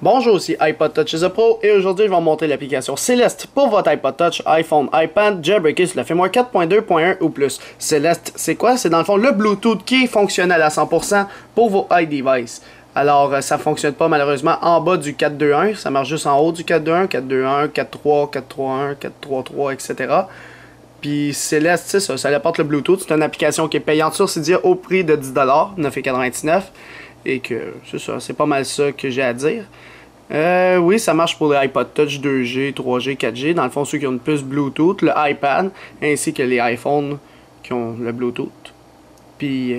Bonjour, ici iPod Touch is a Pro et aujourd'hui je vais vous montrer l'application Celeste pour votre iPod Touch, iPhone, iPad, jailbreaké sur le firmware 4.2.1 ou plus. Celeste, c'est quoi? C'est dans le fond le Bluetooth qui est fonctionnel à 100% pour vos iDevices. Alors, ça fonctionne pas malheureusement en bas du 4.2.1, ça marche juste en haut du 4.2.1, 4.2.1, 4.3, 4.3.1, 4.3.3, etc. Puis Celeste, c'est ça, ça apporte le Bluetooth. C'est une application qui est payante sur Cydia au prix de 10$, 9,99$. Et que c'est ça, c'est pas mal ça que j'ai à dire. Oui, ça marche pour les iPod Touch 2G, 3G, 4G. Dans le fond, ceux qui ont une puce Bluetooth, le iPad, ainsi que les iPhones qui ont le Bluetooth. Puis,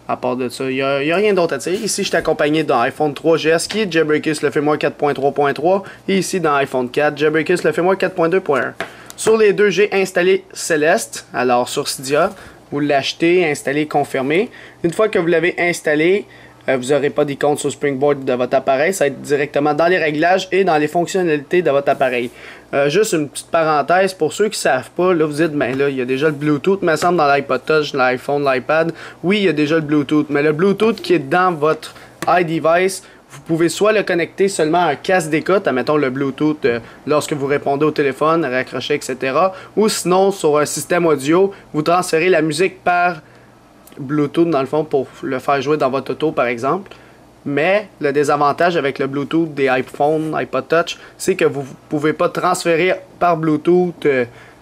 à part de ça, il n'y a rien d'autre à dire. Ici, je suis accompagné d'un iPhone 3GS qui est jailbreaké sur le firmware 4.3.3. Et ici, dans iPhone 4, jailbreaké sur le firmware 4.2.1. Sur les deux, j'ai installé Celeste, alors sur Cydia. Vous l'achetez, installez, confirmez. Une fois que vous l'avez installé, vous n'aurez pas d'icône sur Springboard de votre appareil. Ça va être directement dans les réglages et dans les fonctionnalités de votre appareil. Juste une petite parenthèse, pour ceux qui ne savent pas, là vous dites, ben là, il y a déjà le Bluetooth, me semble, dans l'iPod Touch, l'iPhone, l'iPad. Oui, il y a déjà le Bluetooth, mais le Bluetooth qui est dans votre iDevice, vous pouvez soit le connecter seulement à un casque d'écoute, admettons le Bluetooth lorsque vous répondez au téléphone, raccrocher, etc. Ou sinon, sur un système audio, vous transférez la musique par Bluetooth dans le fond pour le faire jouer dans votre auto par exemple. Mais le désavantage avec le Bluetooth des iPhone, iPod Touch, c'est que vous ne pouvez pas transférer par Bluetooth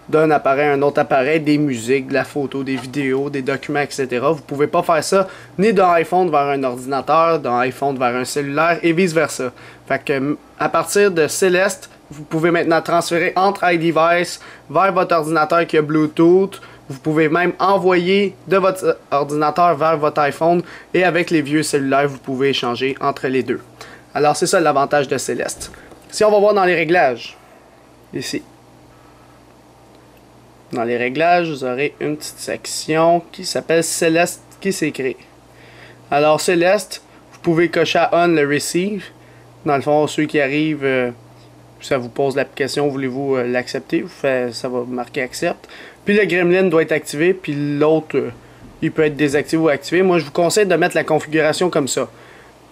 d'un appareil à un autre appareil des musiques, de la photo, des vidéos, des documents, etc. Vous ne pouvez pas faire ça ni d'un iPhone vers un ordinateur, d'un iPhone vers un cellulaire et vice versa. Fait que à partir de Celeste, vous pouvez maintenant transférer entre iDevice vers votre ordinateur qui a Bluetooth. Vous pouvez même envoyer de votre ordinateur vers votre iPhone et avec les vieux cellulaires, vous pouvez échanger entre les deux. Alors c'est ça l'avantage de Celeste. Si on va voir dans les réglages, ici. Dans les réglages, vous aurez une petite section qui s'appelle Celeste qui s'est créée. Alors Celeste, vous pouvez cocher à on le receive. Dans le fond, ceux qui arrivent, ça vous pose l'application, voulez-vous l'accepter? Ça va marquer accepte. Puis le gremlin doit être activé, puis l'autre, il peut être désactivé ou activé. Moi, je vous conseille de mettre la configuration comme ça.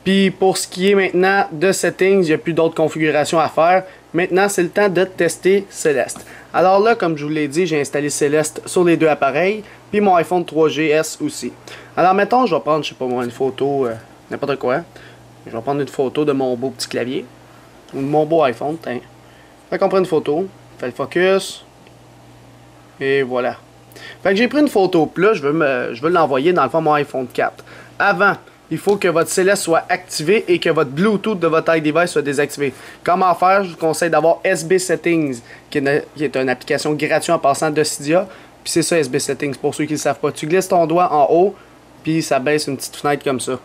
Puis pour ce qui est maintenant de settings, il n'y a plus d'autres configurations à faire. Maintenant, c'est le temps de tester Celeste. Alors là, comme je vous l'ai dit, j'ai installé Celeste sur les deux appareils, puis mon iPhone 3GS aussi. Alors mettons, je vais prendre, je sais pas moi, une photo, n'importe quoi. Je vais prendre une photo de mon beau petit clavier, ou de mon beau iPhone, tiens. Fait qu'on prend une photo, fait le focus, et voilà. Fait que j'ai pris une photo, puis là, je veux l'envoyer dans le fond mon iPhone 4. Avant, il faut que votre Celeste soit activé et que votre Bluetooth de votre iDevice soit désactivé. Comment faire? Je vous conseille d'avoir SB Settings, qui est une application gratuite en passant de Cydia. Puis c'est ça SB Settings, pour ceux qui ne savent pas. Tu glisses ton doigt en haut, puis ça baisse une petite fenêtre comme ça.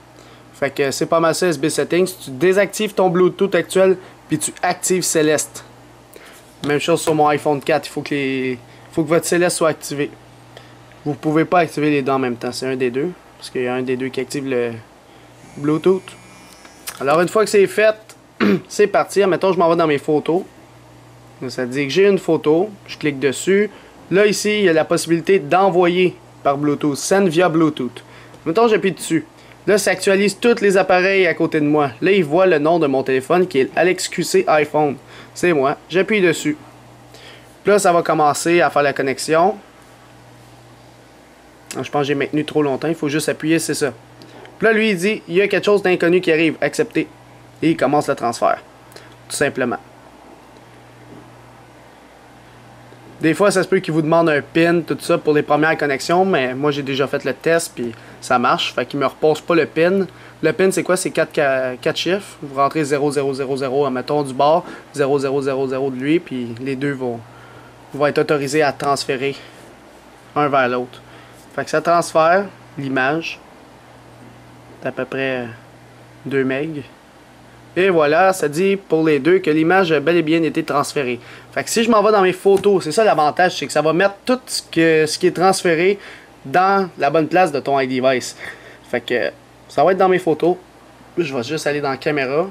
Fait que c'est pas mal ça SB Settings. Tu désactives ton Bluetooth actuel, puis tu actives Celeste. Même chose sur mon iPhone 4, il faut que votre Celeste soit activé. Vous ne pouvez pas activer les deux en même temps, c'est un des deux. Parce qu'il y a un des deux qui active le Bluetooth. Alors une fois que c'est fait, c'est parti. Mettons je m'en vais dans mes photos. Ça dit que j'ai une photo. Je clique dessus. Là ici, il y a la possibilité d'envoyer par Bluetooth. Send via Bluetooth. Mettons j'appuie dessus. Là, ça actualise tous les appareils à côté de moi. Là, il voit le nom de mon téléphone qui est AlexQC iPhone. C'est moi. J'appuie dessus. Puis là, ça va commencer à faire la connexion. Je pense que j'ai maintenu trop longtemps. Il faut juste appuyer, c'est ça. Puis là, lui, il dit, il y a quelque chose d'inconnu qui arrive. Accepter. Et il commence le transfert. Tout simplement. Des fois, ça se peut qu'il vous demande un PIN, tout ça, pour les premières connexions. Mais moi, j'ai déjà fait le test, puis ça marche. Fait qu'il me repose pas le PIN. Le PIN, c'est quoi? C'est 4 chiffres. Vous rentrez 0000, admettons, du bord. 0000 de lui, puis les deux vont être autorisés à transférer un vers l'autre. Fait que ça transfère l'image d'à peu près 2 MB. Et voilà, ça dit pour les deux que l'image a bel et bien été transférée. Fait que si je m'en vais dans mes photos, c'est ça l'avantage, c'est que ça va mettre tout ce qui est transféré dans la bonne place de ton iDevice. Fait que ça va être dans mes photos. Je vais juste aller dans la caméra.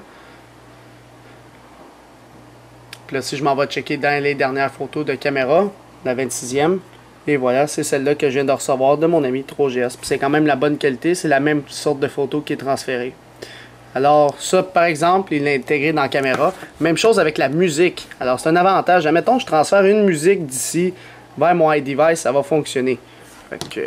Puis là, si je m'en vais checker dans les dernières photos de caméra, la 26e. Et voilà, c'est celle-là que je viens de recevoir de mon ami 3GS. C'est quand même la bonne qualité, c'est la même sorte de photo qui est transférée. Alors ça, par exemple, il est intégré dans la caméra. Même chose avec la musique. Alors c'est un avantage. Admettons que je transfère une musique d'ici vers mon iDevice, ça va fonctionner. Fait que,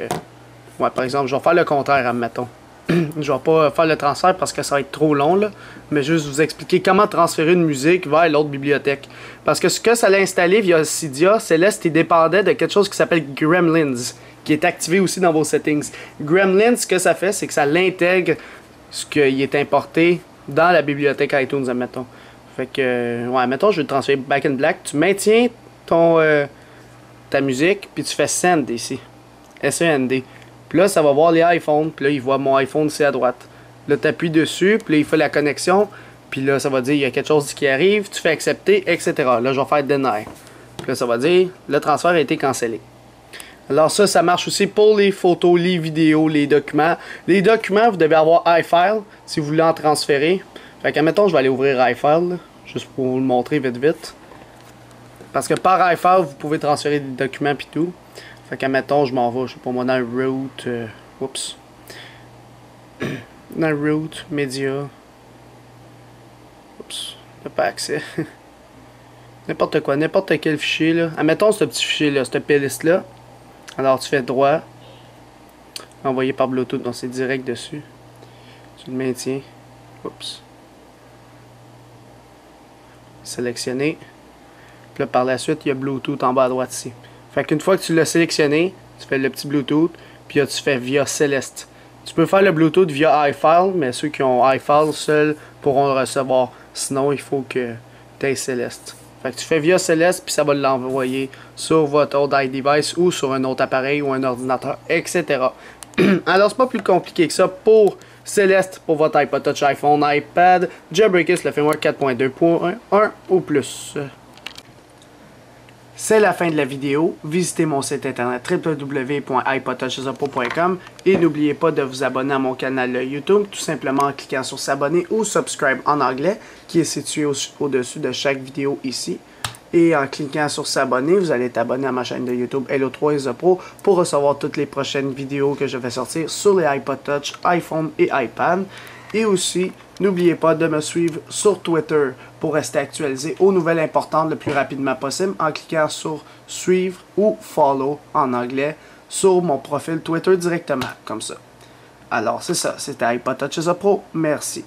ouais, par exemple, je vais faire le contraire, admettons. Je vais pas faire le transfert parce que ça va être trop long, là, mais juste vous expliquer comment transférer une musique vers l'autre bibliothèque. Parce que ce que ça l'a installé via Cydia, Celeste, il dépendait de quelque chose qui s'appelle Gremlins, qui est activé aussi dans vos settings. Gremlins, ce que ça fait, c'est que ça l'intègre ce qui est importé dans la bibliothèque iTunes, admettons. Fait que, ouais, admettons, je vais transférer Back in Black. Tu maintiens ta musique, puis tu fais Send ici. S-E-N-D. Puis là, ça va voir les iPhones. Puis là, il voit mon iPhone ici à droite. Là, tu appuies dessus. Puis là, il fait la connexion. Puis là, ça va dire il y a quelque chose qui arrive. Tu fais accepter, etc. Là, je vais faire Deny. Puis là, ça va dire le transfert a été cancellé. Alors ça marche aussi pour les photos, les vidéos, les documents. Les documents, vous devez avoir iFile si vous voulez en transférer. Fait que, admettons, je vais aller ouvrir iFile. Là, juste pour vous le montrer vite vite. Parce que par iFile, vous pouvez transférer des documents puis tout. Fait qu'admettons, je m'en vais, je sais pas moi, dans Route. Oups. Dans Route, Média. Oups. J'ai pas accès. N'importe quoi, n'importe quel fichier là. Admettons ce petit fichier là, cette playlist là. Alors tu fais droit. Envoyer par Bluetooth, donc c'est direct dessus. Tu le maintiens. Oups. Sélectionner. Puis là par la suite, il y a Bluetooth en bas à droite ici. Fait qu'une fois que tu l'as sélectionné, tu fais le petit Bluetooth, puis là tu fais via Celeste. Tu peux faire le Bluetooth via iFile, mais ceux qui ont iFile seuls pourront le recevoir. Sinon, il faut que tu aies Celeste. Fait que tu fais via Celeste, puis ça va l'envoyer sur votre autre iDevice ou sur un autre appareil ou un ordinateur, etc. Alors, c'est pas plus compliqué que ça pour Celeste, pour votre iPod Touch, iPhone, iPad, Jailbreakers, le firmware 4.2.1 ou plus. C'est la fin de la vidéo. Visitez mon site internet www.ipodtouchesuppo.com et n'oubliez pas de vous abonner à mon canal YouTube tout simplement en cliquant sur s'abonner ou subscribe en anglais qui est situé au-dessus de chaque vidéo ici. Et en cliquant sur s'abonner, vous allez être abonné à ma chaîne de YouTube Hello3ISAPro pour recevoir toutes les prochaines vidéos que je vais sortir sur les iPod Touch, iPhone et iPad. Et aussi, n'oubliez pas de me suivre sur Twitter pour rester actualisé aux nouvelles importantes le plus rapidement possible en cliquant sur suivre ou follow en anglais sur mon profil Twitter directement, comme ça. Alors c'est ça, c'était iPod Touch Pro. Merci.